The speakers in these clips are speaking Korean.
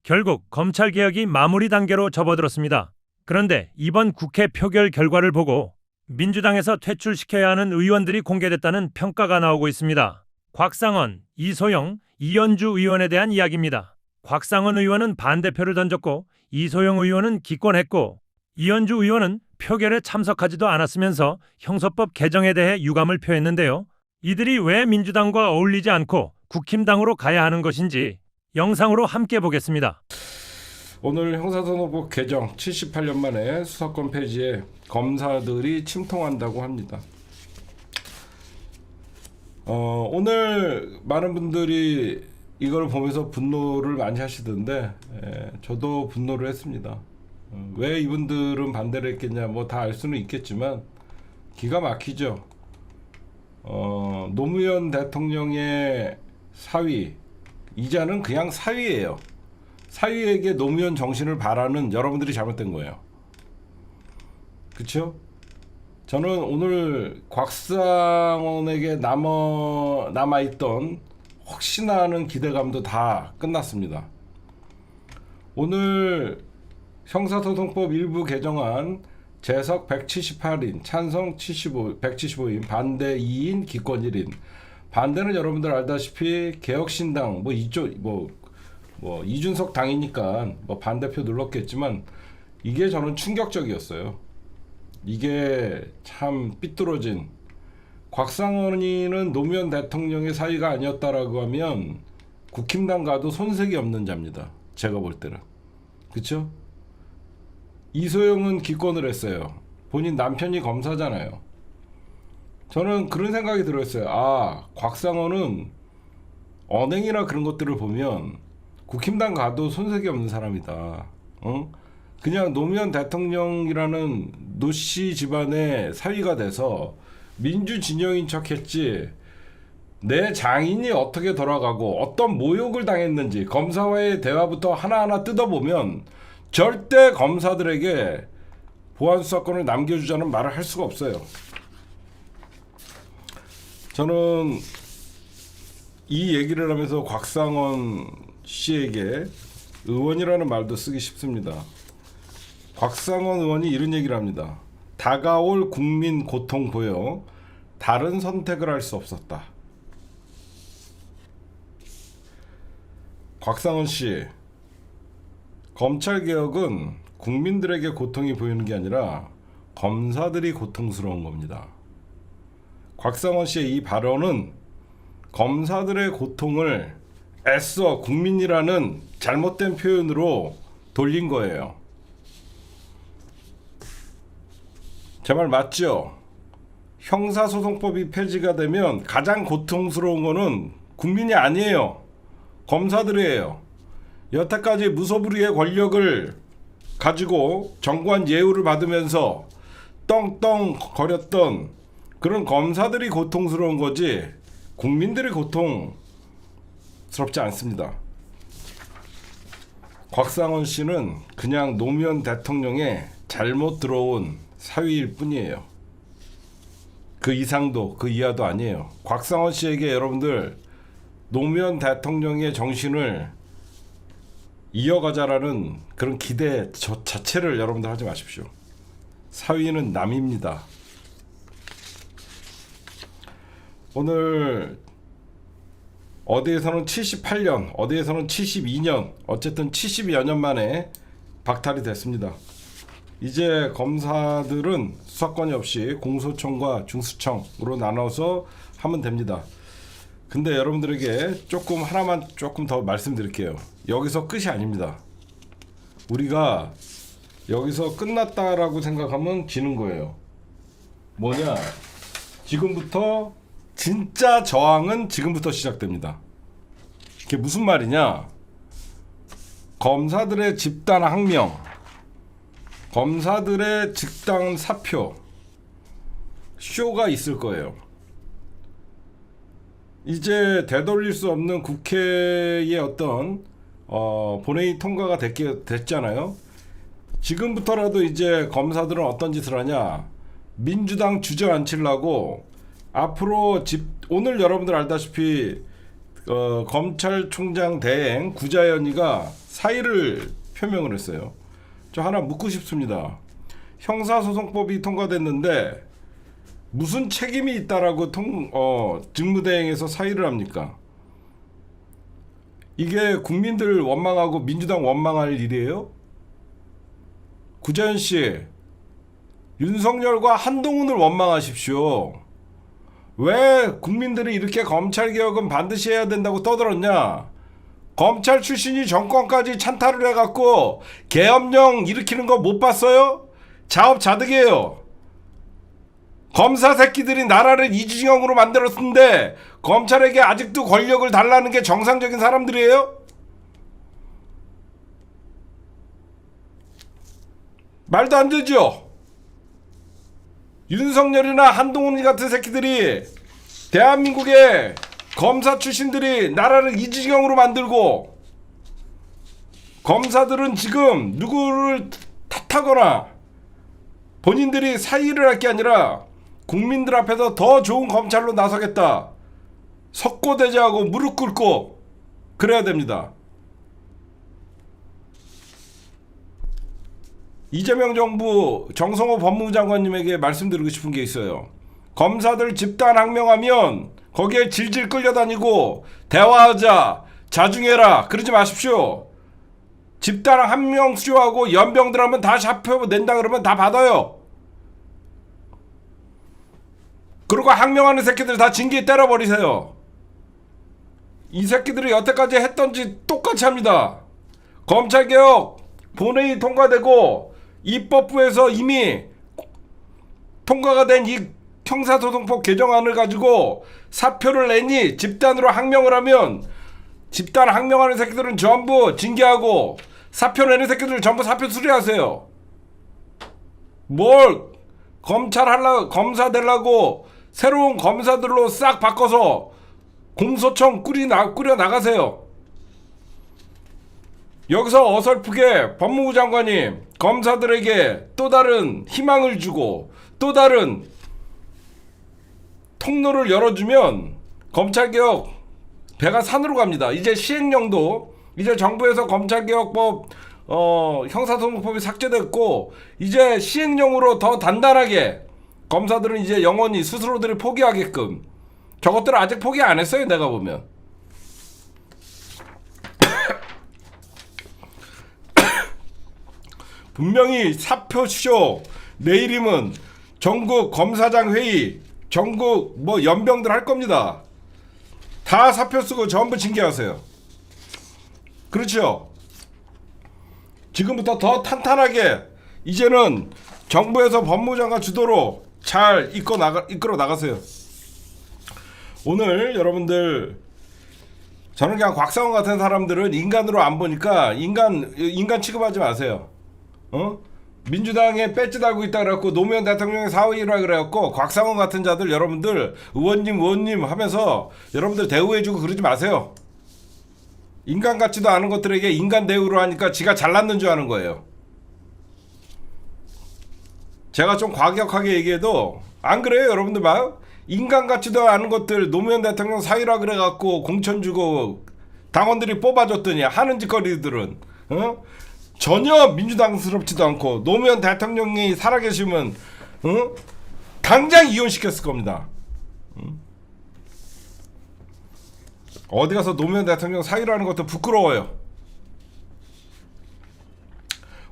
결국 검찰개혁이 마무리 단계로 접어들었습니다. 그런데 이번 국회 표결 결과를 보고 민주당에서 퇴출시켜야 하는 의원들이 공개됐다는 평가가 나오고 있습니다. 곽상원, 이소영, 이현주 의원에 대한 이야기입니다. 곽상원 의원은 반대표를 던졌고 이소영 의원은 기권했고 이현주 의원은 표결에 참석하지도 않았으면서 형사법 개정에 대해 유감을 표했는데요. 이들이 왜 민주당과 어울리지 않고 국힘당으로 가야 하는 것인지 영상으로 함께 보겠습니다. 오늘 형사소송법 개정 78년 만에 수사권 폐지에 검사들이 침통한다고 합니다. 오늘 많은 분들이 이걸 보면서 분노를 많이 하시던데 저도 분노를 했습니다. 왜 이분들은 반대를 했겠냐 뭐 다 알 수는 있겠지만 기가 막히죠. 노무현 대통령의 사위 이자는 그냥 사위예요. 사위에게 노무현 정신을 바라는 여러분들이 잘못된 거예요. 그렇죠? 저는 오늘 곽상원에게 남아있던 혹시나 하는 기대감도 다 끝났습니다. 오늘 형사소송법 일부 개정안 재석 178인, 찬성 175인, 반대 2인, 기권 1인. 반대는 여러분들 알다시피 개혁신당 이준석 당이니까 반대표 눌렀겠지만 이게 저는 충격적이었어요. 이게 참 삐뚤어진, 곽상원이는 노무현 대통령의 사위가 아니었다라고 하면 국힘당 가도 손색이 없는 자입니다. 제가 볼 때는. 그쵸? 이소영은 기권을 했어요. 본인 남편이 검사잖아요. 저는 그런 생각이 들었어요. 곽상원은 언행이나 그런 것들을 보면 국힘당 가도 손색이 없는 사람이다. 그냥 노무현 대통령이라는 노씨 집안의 사위가 돼서 민주진영인 척했지, 내 장인이 어떻게 돌아가고 어떤 모욕을 당했는지 검사와의 대화부터 하나하나 뜯어보면 절대 검사들에게 보안수사권을 남겨주자는 말을 할 수가 없어요. 저는 이 얘기를 하면서 곽상원 씨에게 의원이라는 말도 쓰기 쉽습니다. 곽상원 의원이 이런 얘기를 합니다. 다가올 국민 고통 보여 다른 선택을 할 수 없었다. 곽상원 씨, 검찰개혁은 국민들에게 고통이 보이는 게 아니라 검사들이 고통스러운 겁니다. 곽상원 씨의 이 발언은 검사들의 고통을 애써 국민이라는 잘못된 표현으로 돌린 거예요. 제 말 맞죠? 형사소송법이 폐지가 되면 가장 고통스러운 거는 국민이 아니에요. 검사들이에요. 여태까지 무소불위의 권력을 가지고 정관 예우를 받으면서 떵떵 거렸던 그런 검사들이 고통스러운 거지 국민들이 고통스럽지 않습니다. 곽상원 씨는 그냥 노무현 대통령의 잘못 들어온 사위일 뿐이에요. 그 이상도 그 이하도 아니에요. 곽상원 씨에게 여러분들 노무현 대통령의 정신을 이어가자라는 그런 기대 자체를 여러분들 하지 마십시오. 사위는 남입니다. 오늘 어디에서는 78년, 어디에서는 72년, 어쨌든 70여 년 만에 박탈이 됐습니다. 이제 검사들은 수사권이 없이 공소청과 중수청으로 나눠서 하면 됩니다. 근데 여러분들에게 하나만 더 말씀드릴게요. 여기서 끝이 아닙니다. 우리가 여기서 끝났다라고 생각하면 지는 거예요. 뭐냐? 지금부터 진짜 저항은 지금부터 시작됩니다. 이게 무슨 말이냐? 검사들의 집단 항명, 검사들의 집단 사표, 쇼가 있을 거예요. 이제 되돌릴 수 없는 국회의 어떤 본회의 통과가 됐잖아요. 지금부터라도 이제 검사들은 어떤 짓을 하냐? 민주당 주저앉히려고 앞으로 오늘 여러분들 알다시피 검찰총장 대행 구자연이가 사의를 표명을 했어요. 저 하나 묻고 싶습니다. 형사소송법이 통과됐는데 무슨 책임이 있다라고 직무대행에서 사의를 합니까? 이게 국민들 원망하고 민주당 원망할 일이에요? 구자연 씨, 윤석열과 한동훈을 원망하십시오. 왜 국민들이 이렇게 검찰개혁은 반드시 해야 된다고 떠들었냐? 검찰 출신이 정권까지 찬탈을 해갖고 계엄령 일으키는 거 못 봤어요? 자업자득이에요. 검사 새끼들이 나라를 이주징형으로 만들었는데 검찰에게 아직도 권력을 달라는 게 정상적인 사람들이에요? 말도 안 되죠. 윤석열이나 한동훈 같은 새끼들이 대한민국의 검사 출신들이 나라를 이주징형으로 만들고 검사들은 지금 누구를 탓하거나 본인들이 사의를 할 게 아니라 국민들 앞에서 더 좋은 검찰로 나서겠다. 석고대죄하고 무릎 꿇고 그래야 됩니다. 이재명 정부 정성호 법무부 장관님에게 말씀드리고 싶은 게 있어요. 검사들 집단 항명하면 거기에 질질 끌려다니고 대화하자, 자중해라 그러지 마십시오. 집단 항명 수요하고 연병들 하면 다 잡혀 낸다 그러면 다 받아요. 그리고 항명하는 새끼들 다 징계 때려버리세요. 이 새끼들이 여태까지 했던지 똑같이 합니다. 검찰개혁 본회의 통과되고 입법부에서 이미 통과가 된 이 형사소송법 개정안을 가지고 사표를 내니 집단으로 항명을 하면 집단 항명하는 새끼들은 전부 징계하고 사표 내는 새끼들 전부 사표 수리하세요. 뭘 검사 되려고 새로운 검사들로 싹 바꿔서 공소청 꾸려 나가세요. 여기서 어설프게 법무부 장관님 검사들에게 또 다른 희망을 주고 또 다른 통로를 열어주면 검찰개혁 배가 산으로 갑니다. 이제 시행령도 이제 정부에서 검찰개혁법 형사소송법이 삭제됐고 이제 시행령으로 더 단단하게 검사들은 이제 영원히 스스로들이 포기하게끔 저것들을 아직 포기 안 했어요. 내가 보면 분명히 사표쇼 내일이면 전국 검사장 회의 전국 뭐 연병들 할 겁니다. 다 사표 쓰고 전부 징계하세요. 그렇죠. 지금부터 더 탄탄하게 이제는 정부에서 법무장관 주도로 잘 이끌어 나가세요. 오늘 여러분들 저는 그냥 곽상원 같은 사람들은 인간으로 안 보니까 인간 취급하지 마세요. 민주당에 배지 달고 있다 그래갖고 노무현 대통령의 사의라 그래갖고 곽상원 같은 자들 여러분들 의원님 하면서 여러분들 대우해주고 그러지 마세요. 인간 같지도 않은 것들에게 인간 대우를 하니까 지가 잘났는 줄 아는 거예요. 제가 좀 과격하게 얘기해도 안 그래요 여러분들 막 인간 같지도 않은 것들 노무현 대통령 사의라 그래갖고 공천 주고 당원들이 뽑아줬더니 하는 짓거리들은 전혀 민주당스럽지도 않고 노무현 대통령이 살아계시면 당장 이혼시켰을 겁니다. 어디 가서 노무현 대통령 사의라는 것도 부끄러워요.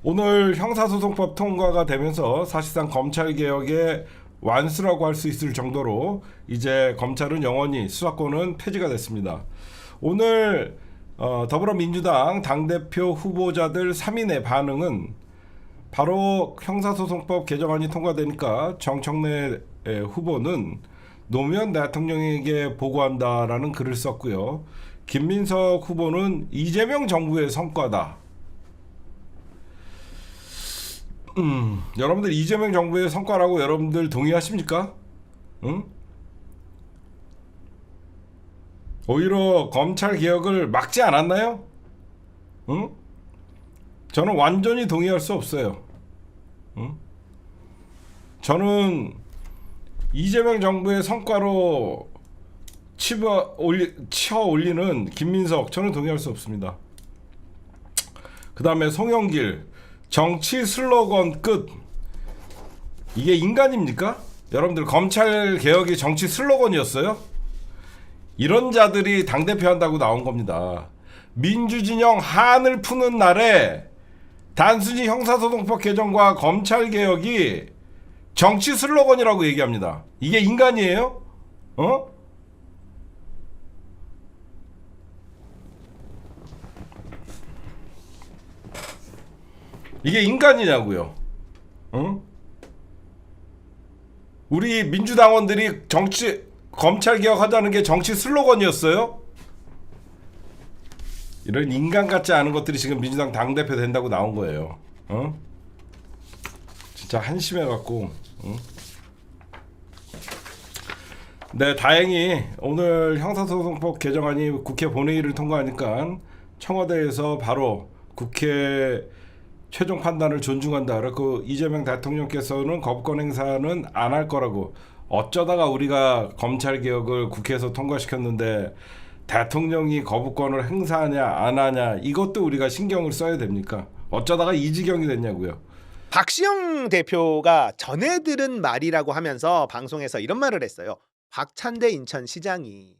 오늘 형사소송법 통과가 되면서 사실상 검찰개혁의 완수라고 할 수 있을 정도로 이제 검찰은 영원히 수사권은 폐지가 됐습니다. 오늘 더불어민주당 당대표 후보자들 3인의 반응은 바로 형사소송법 개정안이 통과되니까 정청래 후보는 노무현 대통령에게 보고한다라는 글을 썼고요. 김민석 후보는 이재명 정부의 성과다. 여러분들 이재명 정부의 성과라고 여러분들 동의하십니까? 응? 오히려 검찰 개혁을 막지 않았나요? 응? 저는 완전히 동의할 수 없어요. 응? 저는 이재명 정부의 성과로 치어 올리는 김민석 저는 동의할 수 없습니다. 그다음에 송영길 정치 슬로건 끝. 이게 인간입니까? 여러분들 검찰 개혁이 정치 슬로건이었어요? 이런 자들이 당대표 한다고 나온 겁니다. 민주진영 한을 푸는 날에 단순히 형사소송법 개정과 검찰 개혁이 정치 슬로건이라고 얘기합니다. 이게 인간이에요? 어? 이게 인간이냐고요? 응? 우리 민주당원들이 검찰 개혁하자는 게 정치 슬로건이었어요? 이런 인간 같지 않은 것들이 지금 민주당 당대표 된다고 나온 거예요. 어? 진짜 한심해갖고. 응? 네, 다행히 오늘 형사소송법 개정안이 국회 본회의를 통과하니까 청와대에서 바로 국회 최종 판단을 존중한다. 그리고 이재명 대통령께서는 거부권 행사는 안 할 거라고. 어쩌다가 우리가 검찰 개혁을 국회에서 통과시켰는데 대통령이 거부권을 행사하냐 안 하냐 이것도 우리가 신경을 써야 됩니까? 어쩌다가 이 지경이 됐냐고요. 박시영 대표가 전해 들은 말이라고 하면서 방송에서 이런 말을 했어요. 박찬대 인천시장이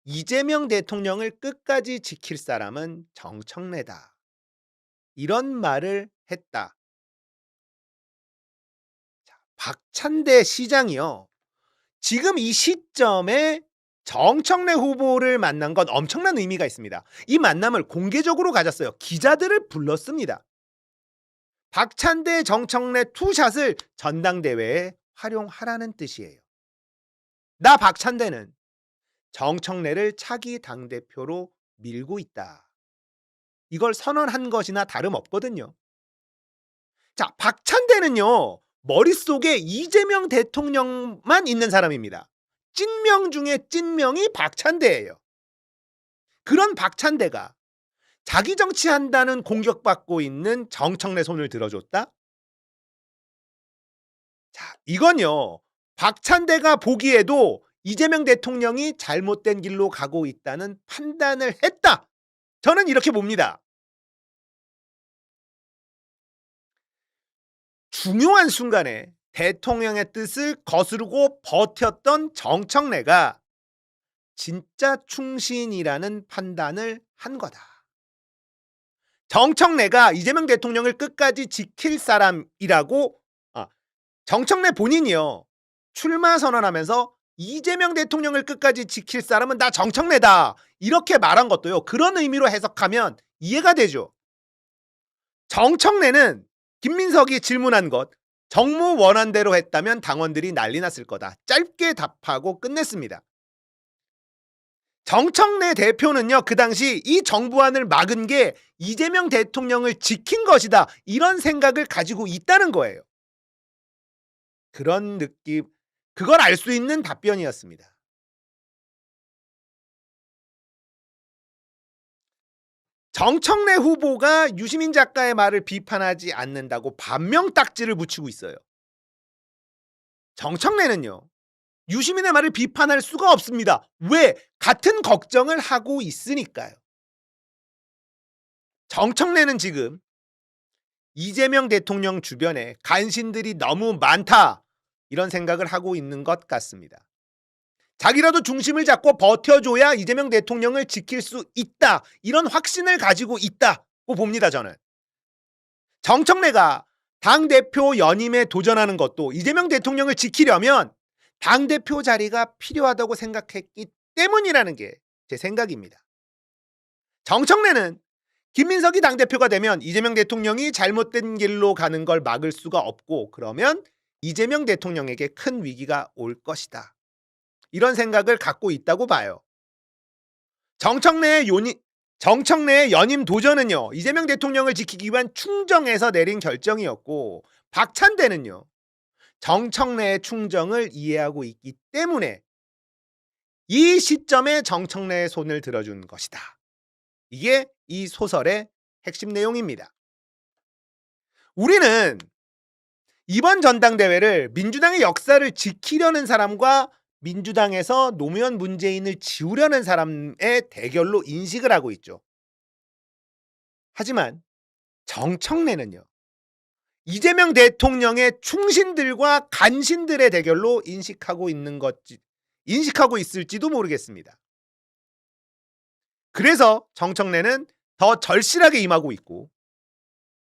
이재명 대통령을 끝까지 지킬 사람은 정청래다. 이런 말을 했다. 자, 박찬대 시장이요. 지금 이 시점에 정청래 후보를 만난 건 엄청난 의미가 있습니다. 이 만남을 공개적으로 가졌어요. 기자들을 불렀습니다. 박찬대 정청래 투샷을 전당대회에 활용하라는 뜻이에요. 나 박찬대는 정청래를 차기 당대표로 밀고 있다. 이걸 선언한 것이나 다름없거든요. 자, 박찬대는요, 머릿속에 이재명 대통령만 있는 사람입니다. 찐명 중에 찐명이 박찬대예요. 그런 박찬대가 자기 정치한다는 공격받고 있는 정청래 손을 들어줬다? 자, 이건요, 박찬대가 보기에도 이재명 대통령이 잘못된 길로 가고 있다는 판단을 했다. 저는 이렇게 봅니다. 중요한 순간에 대통령의 뜻을 거스르고 버텼던 정청래가 진짜 충신이라는 판단을 한 거다. 정청래가 이재명 대통령을 끝까지 지킬 사람이라고 정청래 본인이요. 출마 선언하면서 이재명 대통령을 끝까지 지킬 사람은 나 정청래다. 이렇게 말한 것도요. 그런 의미로 해석하면 이해가 되죠. 정청래는 김민석이 질문한 것 정무 원안대로 했다면 당원들이 난리 났을 거다. 짧게 답하고 끝냈습니다. 정청래 대표는요. 그 당시 이 정부안을 막은 게 이재명 대통령을 지킨 것이다. 이런 생각을 가지고 있다는 거예요. 그런 느낌, 그걸 알 수 있는 답변이었습니다. 정청래 후보가 유시민 작가의 말을 비판하지 않는다고 반명딱지를 붙이고 있어요. 정청래는요. 유시민의 말을 비판할 수가 없습니다. 왜? 같은 걱정을 하고 있으니까요. 정청래는 지금 이재명 대통령 주변에 간신들이 너무 많다. 이런 생각을 하고 있는 것 같습니다. 자기라도 중심을 잡고 버텨줘야 이재명 대통령을 지킬 수 있다. 이런 확신을 가지고 있다고 봅니다. 저는. 정청래가 당대표 연임에 도전하는 것도 이재명 대통령을 지키려면 당대표 자리가 필요하다고 생각했기 때문이라는 게 제 생각입니다. 정청래는 김민석이 당대표가 되면 이재명 대통령이 잘못된 길로 가는 걸 막을 수가 없고 그러면 이재명 대통령에게 큰 위기가 올 것이다. 이런 생각을 갖고 있다고 봐요. 정청래의 연임 도전은요. 이재명 대통령을 지키기 위한 충정에서 내린 결정이었고 박찬대는요. 정청래의 충정을 이해하고 있기 때문에 이 시점에 정청래의 손을 들어준 것이다. 이게 이 소설의 핵심 내용입니다. 우리는 이번 전당대회를 민주당의 역사를 지키려는 사람과 민주당에서 노무현 문재인을 지우려는 사람의 대결로 인식을 하고 있죠. 하지만 정청래는요. 이재명 대통령의 충신들과 간신들의 대결로 인식하고 있을지도 모르겠습니다. 그래서 정청래는 더 절실하게 임하고 있고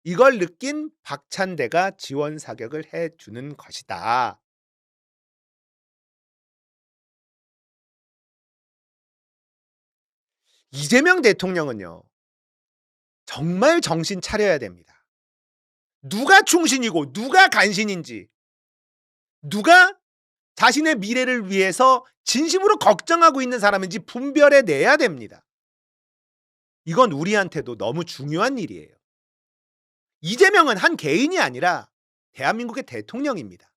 이걸 느낀 박찬대가 지원 사격을 해주는 것이다. 이재명 대통령은요. 정말 정신 차려야 됩니다. 누가 충신이고 누가 간신인지, 누가 자신의 미래를 위해서 진심으로 걱정하고 있는 사람인지 분별해 내야 됩니다. 이건 우리한테도 너무 중요한 일이에요. 이재명은 한 개인이 아니라 대한민국의 대통령입니다.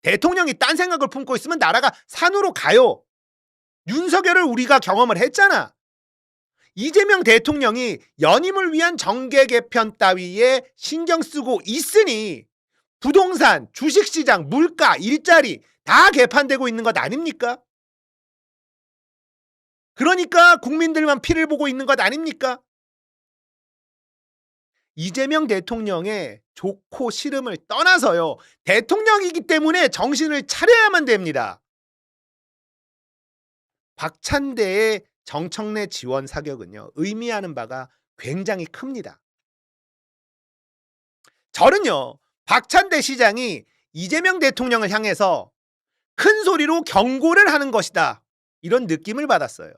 대통령이 딴 생각을 품고 있으면 나라가 산으로 가요. 윤석열을 우리가 경험을 했잖아. 이재명 대통령이 연임을 위한 정계 개편 따위에 신경 쓰고 있으니 부동산, 주식시장, 물가, 일자리 다 개판되고 있는 것 아닙니까? 그러니까 국민들만 피를 보고 있는 것 아닙니까? 이재명 대통령의 좋고 싫음을 떠나서요. 대통령이기 때문에 정신을 차려야만 됩니다. 박찬대의 정청래 지원 사격은요. 의미하는 바가 굉장히 큽니다. 저는요. 박찬대 시장이 이재명 대통령을 향해서 큰 소리로 경고를 하는 것이다. 이런 느낌을 받았어요.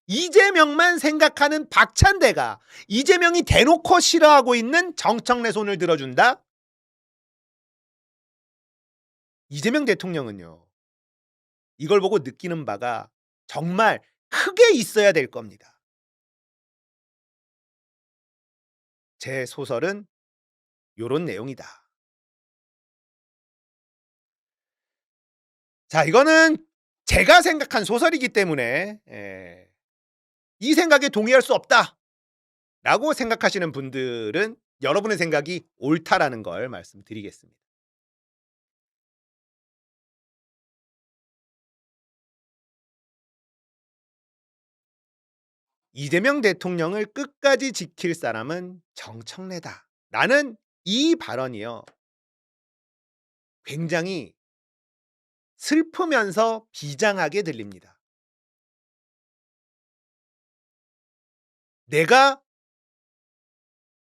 이재명만 생각하는 박찬대가 이재명이 대놓고 싫어하고 있는 정청래 손을 들어준다? 이재명 대통령은요. 이걸 보고 느끼는 바가 정말 크게 있어야 될 겁니다. 제 소설은 요런 내용이다. 자, 이거는 제가 생각한 소설이기 때문에 이 생각에 동의할 수 없다 라고 생각하시는 분들은 여러분의 생각이 옳다라는 걸 말씀드리겠습니다. 이재명 대통령을 끝까지 지킬 사람은 정청래다 라는 이 발언이요. 굉장히 슬프면서 비장하게 들립니다. 내가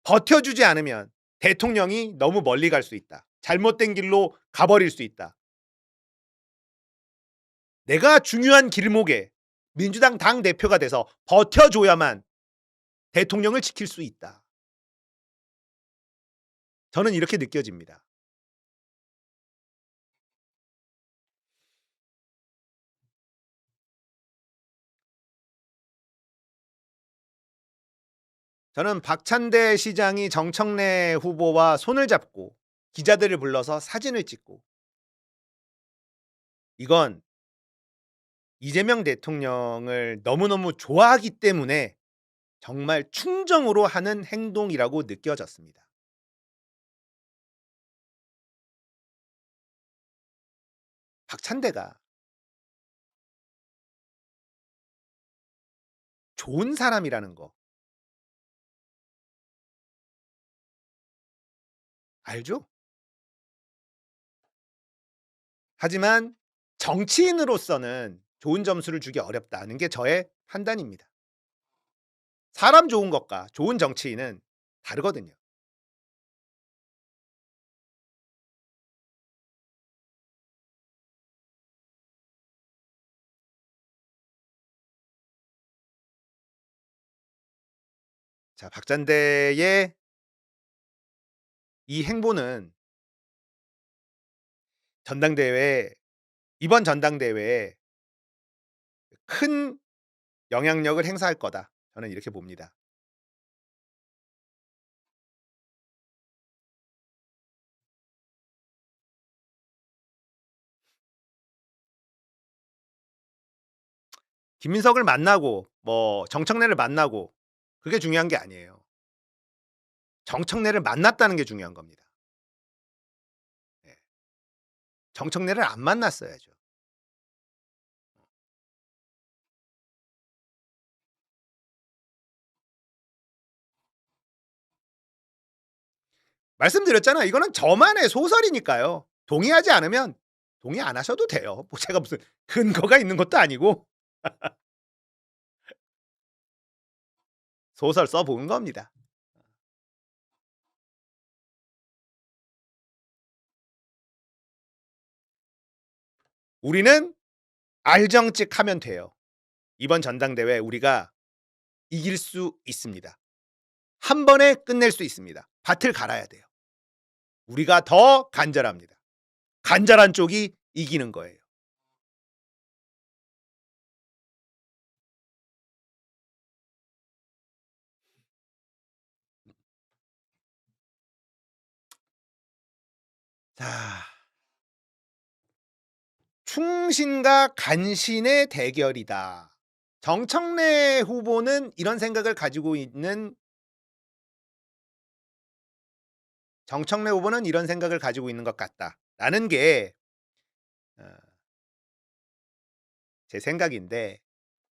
버텨주지 않으면 대통령이 너무 멀리 갈 수 있다. 잘못된 길로 가버릴 수 있다. 내가 중요한 길목에 민주당 당대표가 돼서 버텨줘야만 대통령을 지킬 수 있다. 저는 이렇게 느껴집니다. 저는 박찬대 시장이 정청래 후보와 손을 잡고 기자들을 불러서 사진을 찍고 이건 이재명 대통령을 너무너무 좋아하기 때문에 정말 충정으로 하는 행동이라고 느껴졌습니다. 박찬대가 좋은 사람이라는 거 알죠? 하지만 정치인으로서는 좋은 점수를 주기 어렵다는 게 저의 판단입니다. 사람 좋은 것과 좋은 정치인은 다르거든요. 자, 박찬대의 이 행보는 이번 전당대회에 큰 영향력을 행사할 거다. 저는 이렇게 봅니다. 김민석을 만나고 정청래를 만나고 그게 중요한 게 아니에요. 정청래를 만났다는 게 중요한 겁니다. 예. 정청래를 안 만났어야죠. 말씀드렸잖아요. 이거는 저만의 소설이니까요. 동의하지 않으면 동의 안 하셔도 돼요. 뭐 제가 무슨 근거가 있는 것도 아니고 소설 써본 겁니다. 우리는 알정직하면 돼요. 이번 전당대회 우리가 이길 수 있습니다. 한 번에 끝낼 수 있습니다. 밭을 갈아야 돼요. 우리가 더 간절합니다. 간절한 쪽이 이기는 거예요. 자, 충신과 간신의 대결이다. 정청래 후보는 이런 생각을 가지고 있는 것 같다라는 게 제 생각인데